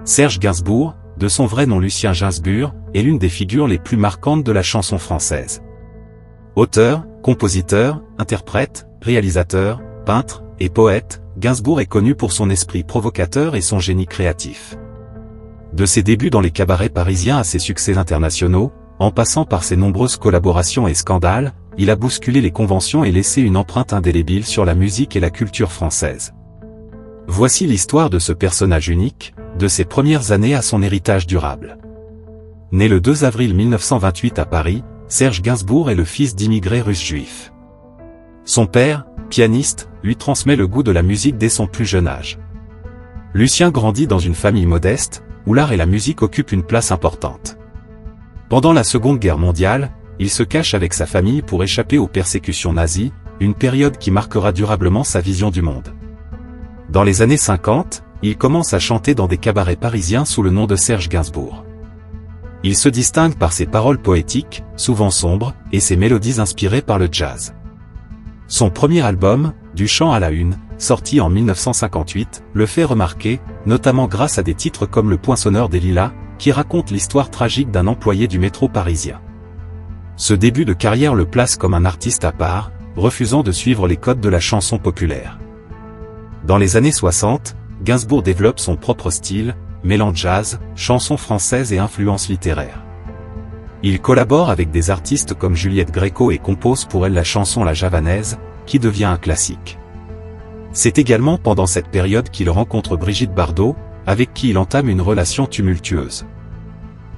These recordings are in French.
Serge Gainsbourg, de son vrai nom Lucien Gainsbourg, est l'une des figures les plus marquantes de la chanson française. Auteur, compositeur, interprète, réalisateur, peintre et poète, Gainsbourg est connu pour son esprit provocateur et son génie créatif. De ses débuts dans les cabarets parisiens à ses succès internationaux, en passant par ses nombreuses collaborations et scandales, il a bousculé les conventions et laissé une empreinte indélébile sur la musique et la culture française. Voici l'histoire de ce personnage unique, de ses premières années à son héritage durable. Né le 2 avril 1928 à Paris, Serge Gainsbourg est le fils d'immigrés russes juifs. Son père, pianiste, lui transmet le goût de la musique dès son plus jeune âge. Lucien grandit dans une famille modeste, où l'art et la musique occupent une place importante. Pendant la Seconde Guerre mondiale, il se cache avec sa famille pour échapper aux persécutions nazies, une période qui marquera durablement sa vision du monde. Dans les années 50, il commence à chanter dans des cabarets parisiens sous le nom de Serge Gainsbourg. Il se distingue par ses paroles poétiques, souvent sombres, et ses mélodies inspirées par le jazz. Son premier album, Du chant à la une, sorti en 1958, le fait remarquer, notamment grâce à des titres comme Le Poinçonneur des Lilas, qui raconte l'histoire tragique d'un employé du métro parisien. Ce début de carrière le place comme un artiste à part, refusant de suivre les codes de la chanson populaire. Dans les années 60, Gainsbourg développe son propre style, mêlant jazz, chansons françaises et influences littéraires. Il collabore avec des artistes comme Juliette Gréco et compose pour elle la chanson La Javanaise, qui devient un classique. C'est également pendant cette période qu'il rencontre Brigitte Bardot, avec qui il entame une relation tumultueuse.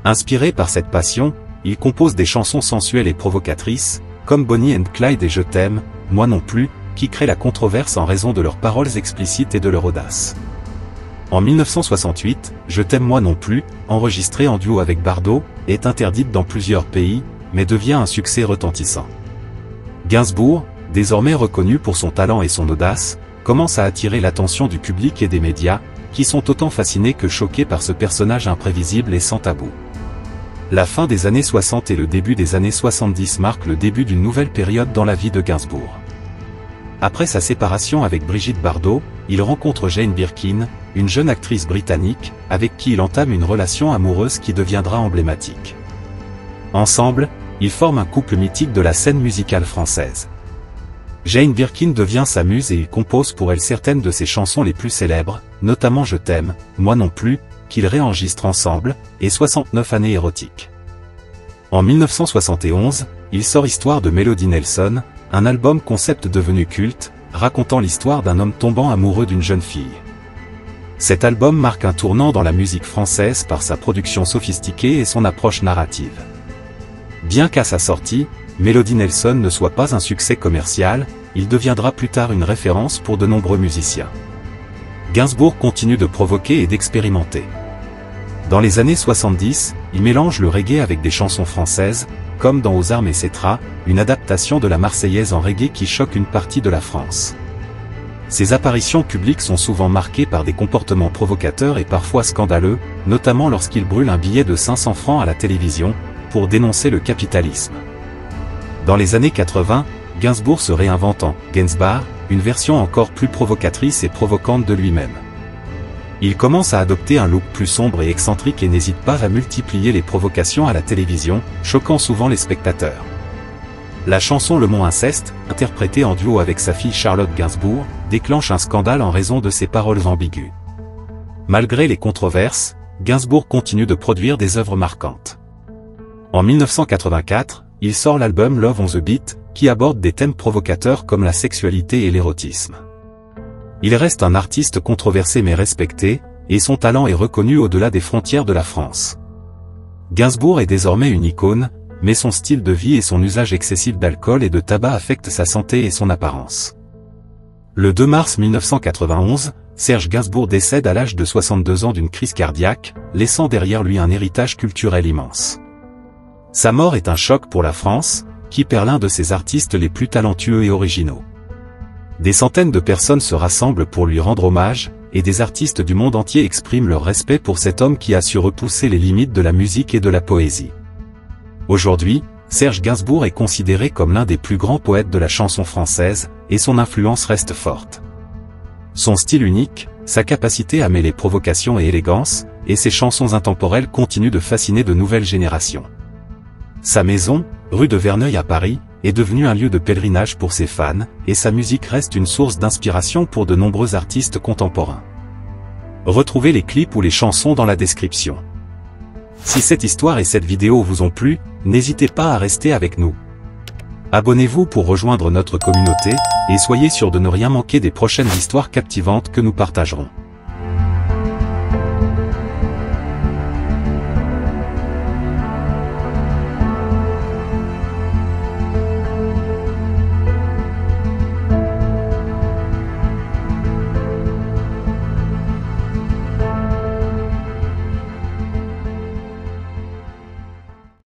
Inspiré par cette passion, il compose des chansons sensuelles et provocatrices, comme Bonnie and Clyde et Je t'aime, moi non plus, qui créent la controverse en raison de leurs paroles explicites et de leur audace. En 1968, Je t'aime moi non plus, enregistrée en duo avec Bardot, est interdite dans plusieurs pays, mais devient un succès retentissant. Gainsbourg, désormais reconnu pour son talent et son audace, commence à attirer l'attention du public et des médias, qui sont autant fascinés que choqués par ce personnage imprévisible et sans tabou. La fin des années 60 et le début des années 70 marquent le début d'une nouvelle période dans la vie de Gainsbourg. Après sa séparation avec Brigitte Bardot, il rencontre Jane Birkin, une jeune actrice britannique, avec qui il entame une relation amoureuse qui deviendra emblématique. Ensemble, ils forment un couple mythique de la scène musicale française. Jane Birkin devient sa muse et il compose pour elle certaines de ses chansons les plus célèbres, notamment Je t'aime, moi non plus, qu'ils réenregistrent ensemble, et 69 années érotiques. En 1971, il sort Histoire de Melody Nelson, un album concept devenu culte, racontant l'histoire d'un homme tombant amoureux d'une jeune fille. Cet album marque un tournant dans la musique française par sa production sophistiquée et son approche narrative. Bien qu'à sa sortie, Melody Nelson ne soit pas un succès commercial, il deviendra plus tard une référence pour de nombreux musiciens. Gainsbourg continue de provoquer et d'expérimenter. Dans les années 70, il mélange le reggae avec des chansons françaises, comme dans Aux armes et Cetera, une adaptation de la Marseillaise en reggae qui choque une partie de la France. Ses apparitions publiques sont souvent marquées par des comportements provocateurs et parfois scandaleux, notamment lorsqu'il brûle un billet de 500 francs à la télévision, pour dénoncer le capitalisme. Dans les années 80, Gainsbourg se réinvente en « Gainsbar », une version encore plus provocatrice et provocante de lui-même. Il commence à adopter un look plus sombre et excentrique et n'hésite pas à multiplier les provocations à la télévision, choquant souvent les spectateurs. La chanson Le Mont Inceste, interprétée en duo avec sa fille Charlotte Gainsbourg, déclenche un scandale en raison de ses paroles ambiguës. Malgré les controverses, Gainsbourg continue de produire des œuvres marquantes. En 1984, il sort l'album Love on the Beat, qui aborde des thèmes provocateurs comme la sexualité et l'érotisme. Il reste un artiste controversé mais respecté, et son talent est reconnu au-delà des frontières de la France. Gainsbourg est désormais une icône, mais son style de vie et son usage excessif d'alcool et de tabac affectent sa santé et son apparence. Le 2 mars 1991, Serge Gainsbourg décède à l'âge de 62 ans d'une crise cardiaque, laissant derrière lui un héritage culturel immense. Sa mort est un choc pour la France, qui perd l'un de ses artistes les plus talentueux et originaux. Des centaines de personnes se rassemblent pour lui rendre hommage, et des artistes du monde entier expriment leur respect pour cet homme qui a su repousser les limites de la musique et de la poésie. Aujourd'hui, Serge Gainsbourg est considéré comme l'un des plus grands poètes de la chanson française, et son influence reste forte. Son style unique, sa capacité à mêler provocation et élégance, et ses chansons intemporelles continuent de fasciner de nouvelles générations. Sa maison, rue de Verneuil à Paris, est devenue un lieu de pèlerinage pour ses fans, et sa musique reste une source d'inspiration pour de nombreux artistes contemporains. Retrouvez les clips ou les chansons dans la description. Si cette histoire et cette vidéo vous ont plu, n'hésitez pas à rester avec nous. Abonnez-vous pour rejoindre notre communauté, et soyez sûr de ne rien manquer des prochaines histoires captivantes que nous partagerons.